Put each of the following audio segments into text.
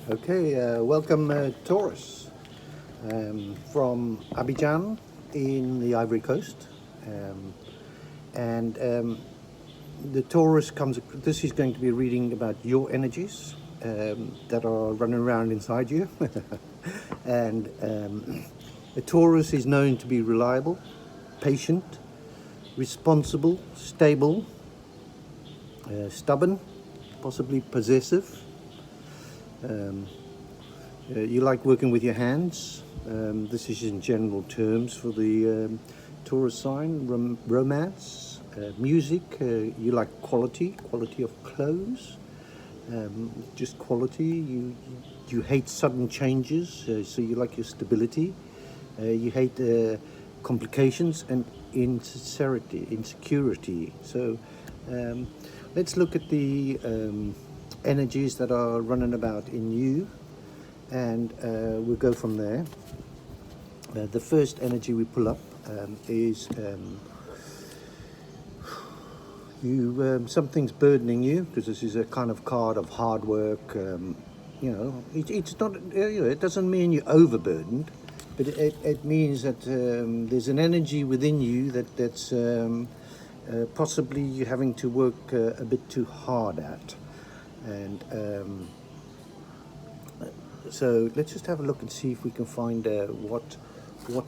Okay, welcome Taurus from Abidjan in the Ivory Coast. And the Taurus comes, this is going to be a reading about your energies that are running around inside you. And the Taurus is known to be reliable, patient, responsible, stable, stubborn, possibly possessive. You like working with your hands. This is in general terms for the Taurus sign. Romance, music. You like quality of clothes. Just quality. You hate sudden changes, so you like your stability. You hate complications and insecurity. So let's look at the energies that are running about in you, and we'll go from there. The first energy we pull up is something's burdening you, because this is a kind of card of hard work. It's not, it doesn't mean you're overburdened, but it means that there's an energy within you that's possibly you're having to work a bit too hard at. And so let's just have a look and see if we can find what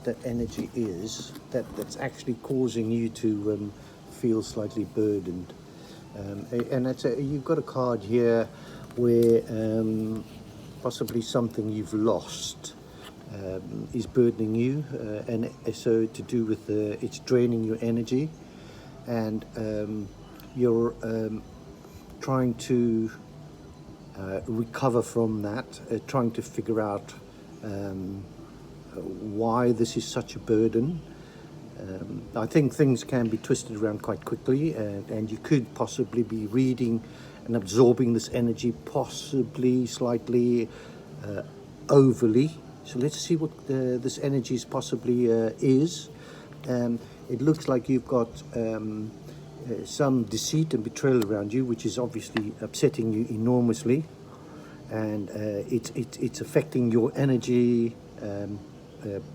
that energy is that's actually causing you to feel slightly burdened. And you've got a card here where possibly something you've lost is burdening you, and so to do with it's draining your energy, and you're trying to recover from that, trying to figure out why this is such a burden. I think things can be twisted around quite quickly, and you could possibly be reading and absorbing this energy, possibly slightly overly. So let's see what this energy possibly is. It looks like you've got some deceit and betrayal around you, which is obviously upsetting you enormously, and it's affecting your energy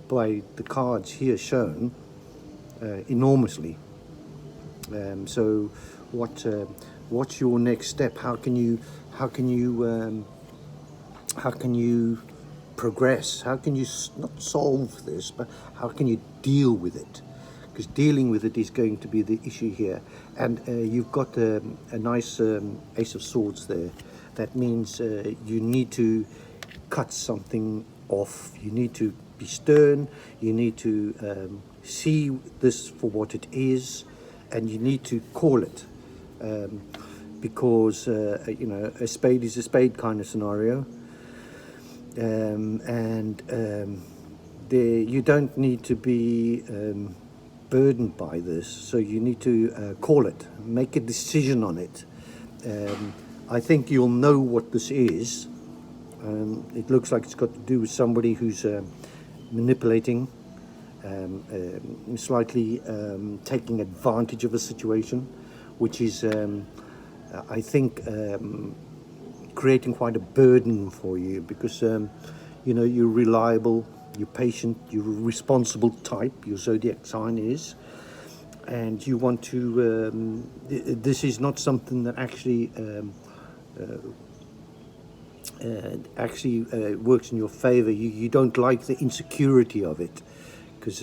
by the cards here shown enormously. So what's your next step? How can you progress? How can you not solve this, but how can you deal with it? Because dealing with it is going to be the issue here. And you've got a nice Ace of Swords there. That means you need to cut something off. You need to be stern. You need to see this for what it is, and you need to call it. Because, a spade is a spade kind of scenario. You don't need to be burdened by this, so you need to call it, make a decision on it. I think you'll know what this is. It looks like it's got to do with somebody who's manipulating, slightly taking advantage of a situation, which is, I think, creating quite a burden for you, because you're reliable, you're patient, you're a responsible type, your zodiac sign is, and you want to this is not something that actually works in your favor. You don't like the insecurity of it, because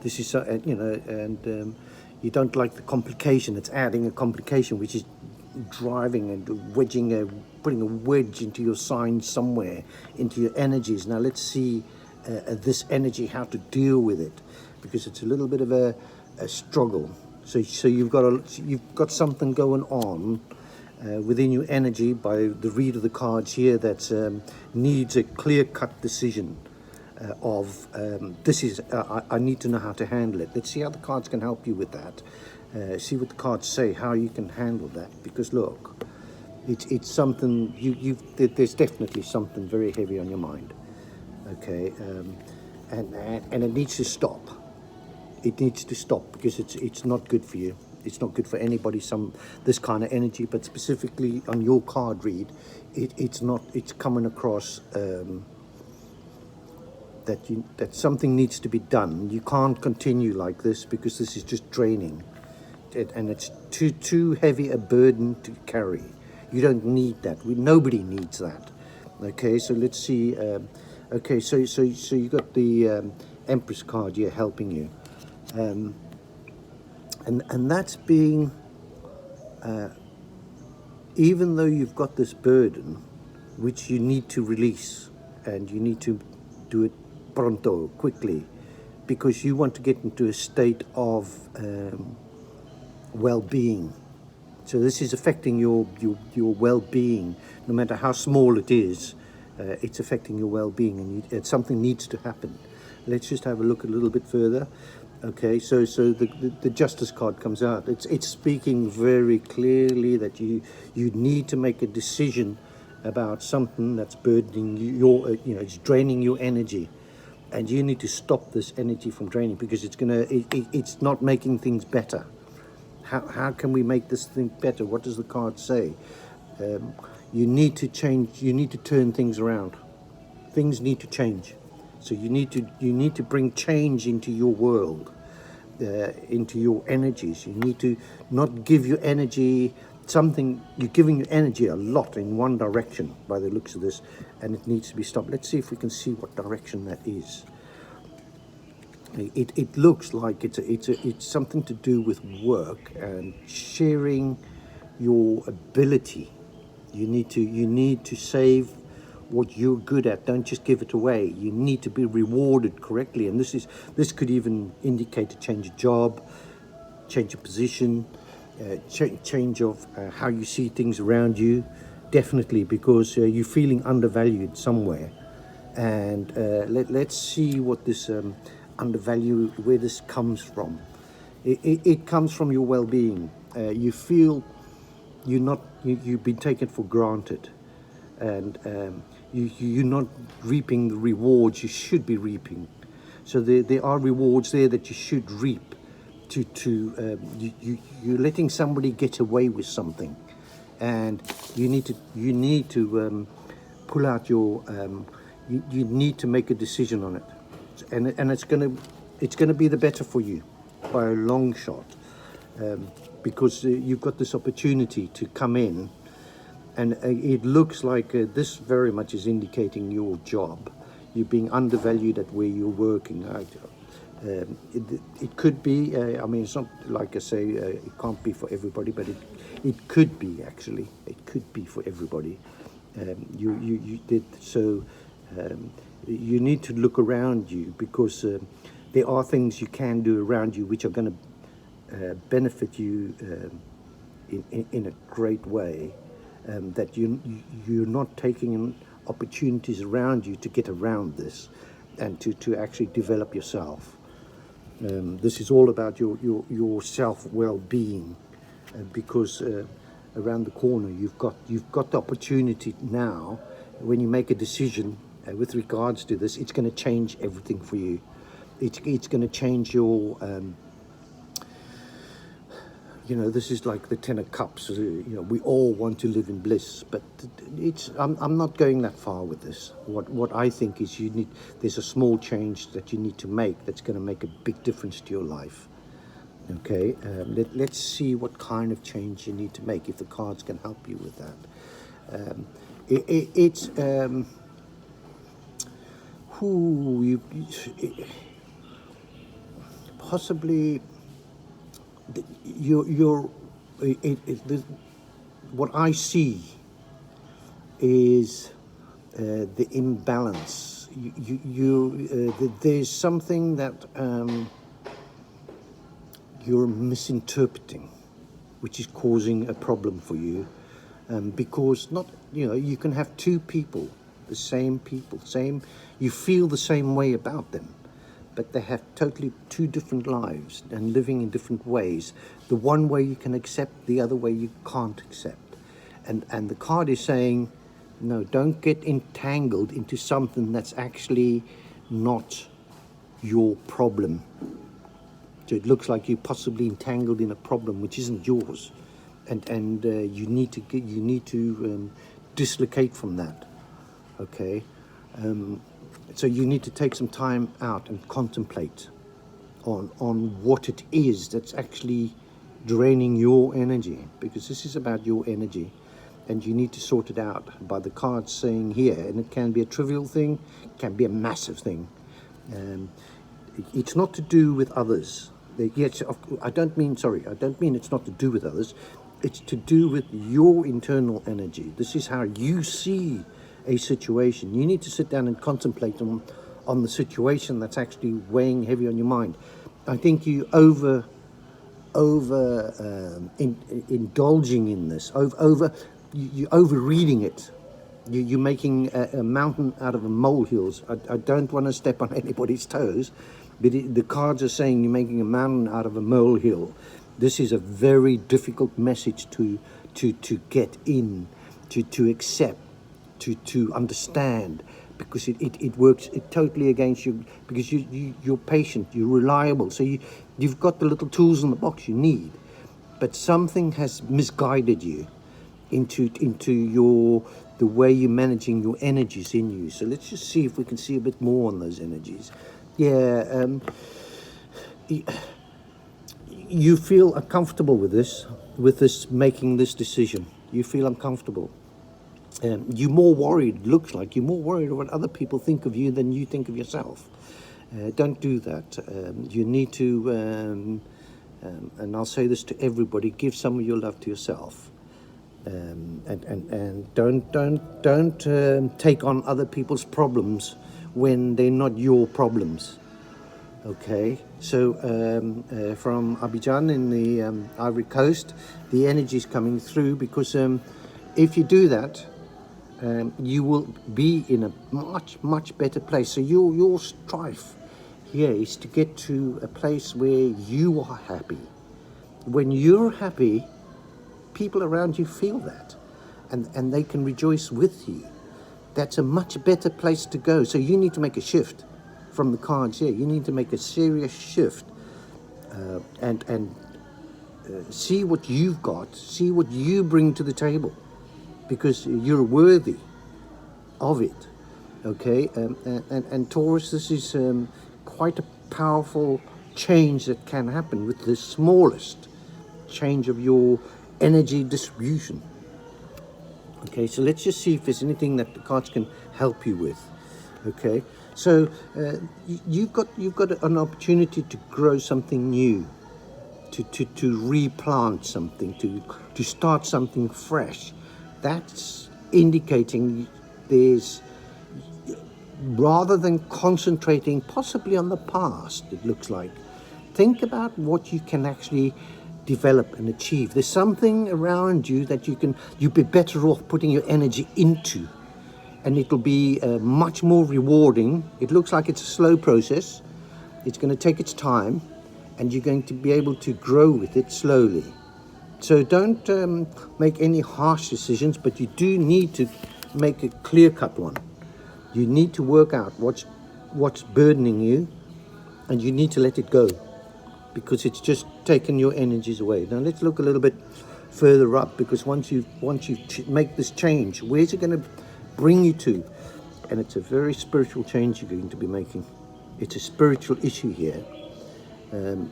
this is and you don't like the complication. It's adding a complication, which is driving and putting a wedge into your sign somewhere, into your energies. Now let's see this energy, how to deal with it, because it's a little bit of a struggle. So you've got something going on within your energy by the read of the cards here that needs a clear-cut decision of this is I need to know how to handle it. Let's see how the cards can help you with that. See what the cards say, how you can handle that, because look, it's something there's definitely something very heavy on your mind. Okay, and it needs to stop. It needs to stop, because it's not good for you. it's not good for anybody, this kind of energy, but specifically on your card read, it's coming across that something needs to be done. You can't continue like this because this is just draining, and it's too heavy a burden to carry. You don't need that. Nobody needs that. Okay, so let's see. Okay, so you got the Empress card here helping you, and that's being, even though you've got this burden, which you need to release, and you need to do it pronto, quickly, because you want to get into a state of well-being. So this is affecting your well-being, no matter how small it is. It's affecting your well-being, and something needs to happen. Let's just have a look a little bit further. Okay, so the Justice card comes out. It's speaking very clearly that you need to make a decision about something that's burdening it's draining your energy, and you need to stop this energy from draining, because it's not making things better. How can we make this thing better? What does the card say? You need to change. You need to turn things around. Things need to change. So you need to bring change into your world, into your energies. You need to not give your energy something. You're giving your energy a lot in one direction by the looks of this, and it needs to be stopped. Let's see if we can see what direction that is. It looks like it's something to do with work and sharing your ability. You need to save what you're good at. Don't just give it away. You need to be rewarded correctly, and this could even indicate a change of job, change of position, change of how you see things around you. Definitely, because you're feeling undervalued somewhere, and let's see what this undervalue, where this comes from. It comes from your well-being. You feel you've been taken for granted, and you're not reaping the rewards you should be reaping. So there are rewards there that you should reap. You're letting somebody get away with something, and you need to pull out your. You need to make a decision on it, and it's gonna be the better for you by a long shot, because you've got this opportunity to come in, and it looks like this very much is indicating your job. You're being undervalued at where you're working. It could be. I mean, it's not like I say. It can't be for everybody, but it could be actually. It could be for everybody. You did so. You need to look around you, because there are things you can do around you which are going to benefit you in a great way. That you're not taking in opportunities around you to get around this, and to actually develop yourself. This is all about your self well-being, because around the corner you've got the opportunity now. When you make a decision with regards to this, it's going to change everything for you. It's going to change your. This is like the Ten of Cups. We all want to live in bliss, but I'm not going that far with this. What I think is there's a small change that you need to make that's going to make a big difference to your life. Okay, let's see what kind of change you need to make, if the cards can help you with that. It's possibly. What I see is the imbalance. There's something that you're misinterpreting, which is causing a problem for you, because you can have two people, the same people, you feel the same way about them, but they have totally two different lives and living in different ways. The one way you can accept, the other way you can't accept. And the card is saying, no, don't get entangled into something that's actually not your problem. So it looks like you're possibly entangled in a problem which isn't yours, and you need to dislocate from that. Okay, so you need to take some time out and contemplate on what it is that's actually draining your energy, because this is about your energy, and you need to sort it out by the cards saying here. And it can be a trivial thing, it can be a massive thing. It's not to do with others. Yes, I don't mean it's not to do with others. It's to do with your internal energy. This is how you see a situation. You need to sit down and contemplate on the situation that's actually weighing heavy on your mind. I think you indulging in this, you overreading it. You're making a mountain out of a molehills. I don't want to step on anybody's toes, but the cards are saying you're making a mountain out of a molehill. This is a very difficult message to get in, to accept, to understand, because it works totally against you, because you're patient, you're reliable, so you've got the little tools in the box you need, but something has misguided you into the way you're managing your energies in you. So let's just see if we can see a bit more on those energies. Yeah, you feel uncomfortable with this making this decision. You feel uncomfortable. You're more worried, looks like you're more worried what other people think of you than you think of yourself. Don't do that. You need to, and I'll say this to everybody, give some of your love to yourself. And don't take on other people's problems when they're not your problems. Okay, so from Abidjan in the Ivory Coast, the energy is coming through, because if you do that, you will be in a much better place. So your strife here is to get to a place where you are happy. When you're happy, people around you feel that, and they can rejoice with you. That's a much better place to go. So you need to make a shift from the cards here. You need to make a serious shift, and see what you've got, see what you bring to the table, because you're worthy of it. Okay, and Taurus, this is quite a powerful change that can happen with the smallest change of your energy distribution. Okay, so let's just see if there's anything that the cards can help you with. Okay, so you've got an opportunity to grow something new, to replant something, to start something fresh. That's indicating there's, rather than concentrating possibly on the past, it looks like, think about what you can actually develop and achieve. There's something around you that you'd be better off putting your energy into, and it'll be much more rewarding. It looks like it's a slow process. It's going to take its time, and you're going to be able to grow with it slowly. So don't make any harsh decisions, but you do need to make a clear-cut one. You need to work out what's burdening you, and you need to let it go, because it's just taken your energies away. Now let's look a little bit further up, because once you make this change, where's it going to bring you to? And it's a very spiritual change you're going to be making. It's a spiritual issue here,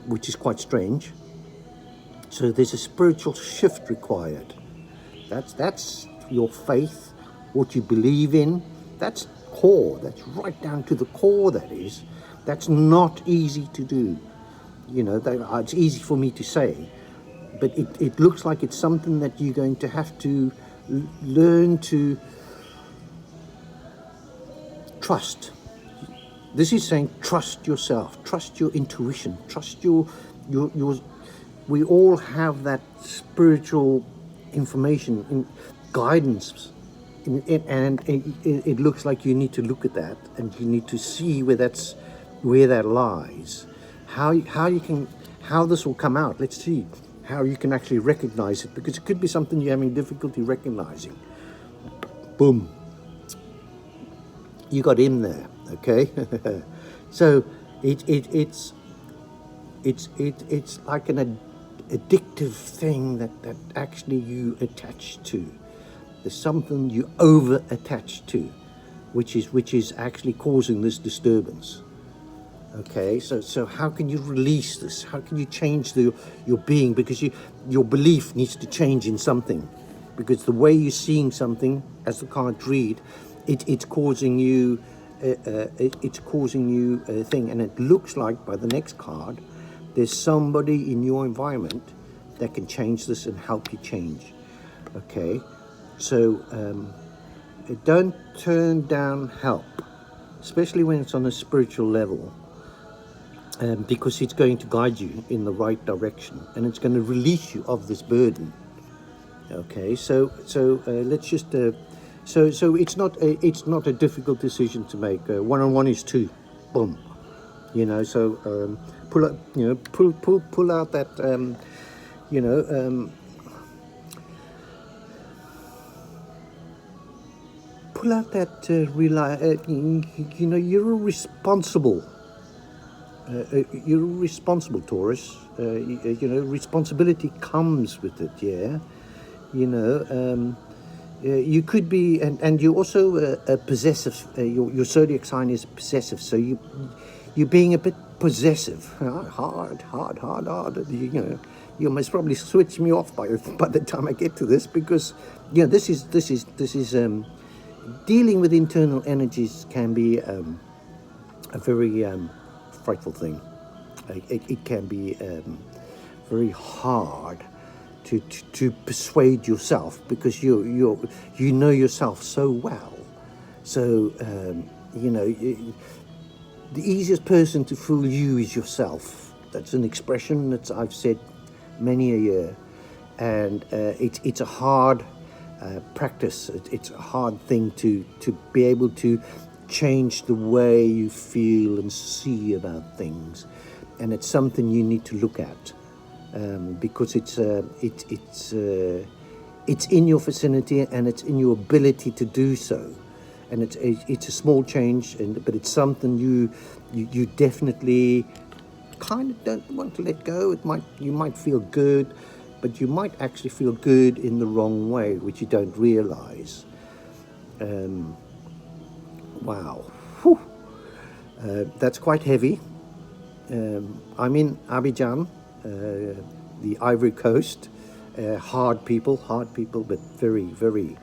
which is quite strange. So there's a spiritual shift required. That's your faith, what you believe in. That's core. That's right down to the core. That's not easy to do. You know, it's easy for me to say, but it looks like it's something that you're going to have to learn to trust. This is saying trust yourself, trust your intuition, trust your. We all have that spiritual information, guidance, and it looks like you need to look at that, and you need to see where that lies. How this will come out. Let's see how you can actually recognize it, because it could be something you're having difficulty recognizing. Boom. You got him there, okay? So it's it's like an addictive thing that actually you attach to. There's something you over attach to, which is actually causing this disturbance. Okay, so how can you release this? How can you change your being? Because your belief needs to change in something, because the way you're seeing something, as the cards read, it's causing you a thing. And it looks like by the next card, there's somebody in your environment that can change this and help you change. Okay, so don't turn down help, especially when it's on a spiritual level. Because it's going to guide you in the right direction, and it's going to release you of this burden. Okay, so let's just so it's not a difficult decision to make. 1-on-1 is 2, boom. You know, so pull out that pull out that you're a responsible. You're responsible, Taurus. Responsibility comes with it. Yeah, you could be, and you're also a possessive. Your zodiac sign is possessive, so you're being a bit possessive. Hard. You must probably switch me off by the time I get to this, because this is dealing with internal energies can be a very frightful thing. It can be very hard to persuade yourself, because you know yourself so well. So the easiest person to fool you is yourself. That's an expression that I've said many a year, and it's a hard practice. It's a hard thing to be able to change the way you feel and see about things, and it's something you need to look at, because it's in your vicinity, and it's in your ability to do so, and it's a small change, but it's something you definitely kind of don't want to let go. You might feel good, but you might actually feel good in the wrong way, which you don't realize. Wow, whew. That's quite heavy. I'm in Abidjan, the Ivory Coast. Hard people, but very, very,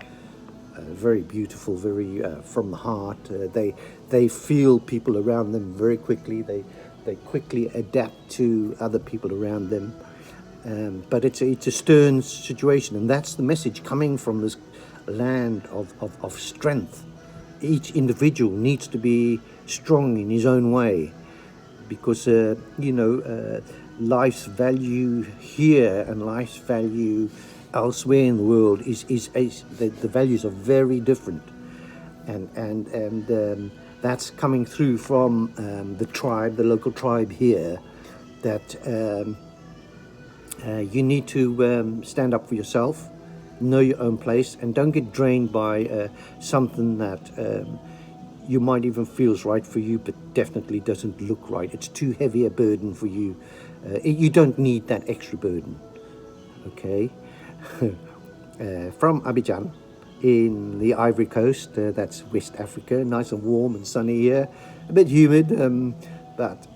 very beautiful. Very from the heart. They feel people around them very quickly. They quickly adapt to other people around them. But it's a stern situation, and that's the message coming from this land of strength. Each individual needs to be strong in his own way, because life's value here and life's value elsewhere in the world is the values are very different, and that's coming through from the local tribe here, that you need to stand up for yourself. Know your own place, and don't get drained by something that you might even feels right for you, but definitely doesn't look right. It's too heavy a burden for you. You don't need that extra burden. Okay. From Abidjan in the Ivory Coast, that's West Africa, nice and warm and sunny here, a bit humid, but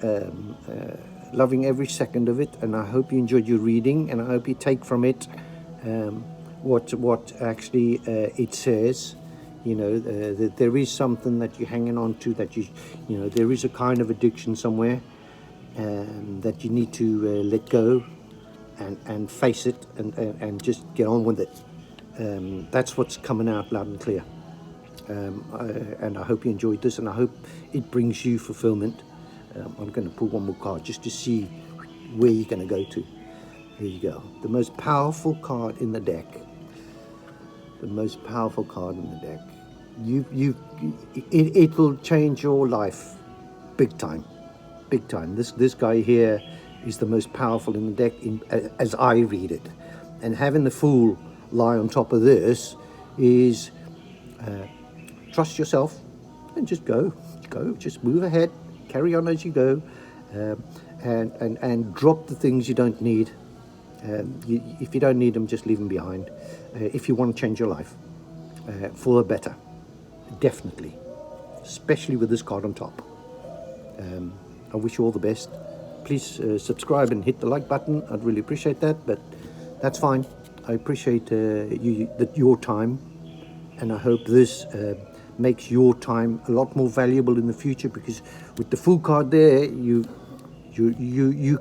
loving every second of it. And I hope you enjoyed your reading, and I hope you take from it what actually it says. That there is something that you're hanging on to, that there is a kind of addiction somewhere, that you need to let go and face it, and just get on with it. That's what's coming out loud and clear. And I hope you enjoyed this, and I hope it brings you fulfillment. I'm going to pull one more card just to see where you're going to go to. Here you go. The most powerful card in the deck. The most powerful card in the deck. It will change your life, big time. This guy here is the most powerful in the deck, as I read it. And having the Fool lie on top of this is trust yourself and just go, just move ahead, carry on as you go. and drop the things you don't need. If you don't need them, just leave them behind. If you want to change your life for the better, definitely, especially with this card on top. I wish you all the best. Please subscribe and hit the like button. I'd really appreciate that, but that's fine. I appreciate your time, and I hope this makes your time a lot more valuable in the future, because with the full card there, you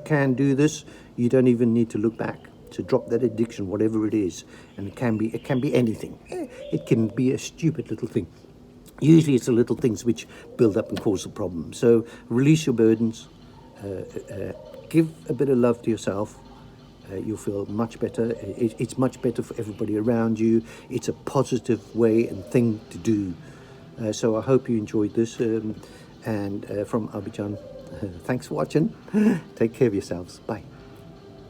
can do this. You don't even need to look back. So drop that addiction, whatever it is, and it can be anything. It can be a stupid little thing. Usually it's the little things which build up and cause the problem. So release your burdens, give a bit of love to yourself. You'll feel much better. It's much better for everybody around you. It's a positive way and thing to do. So I hope you enjoyed this. And from Abidjan, thanks for watching. Take care of yourselves. Bye.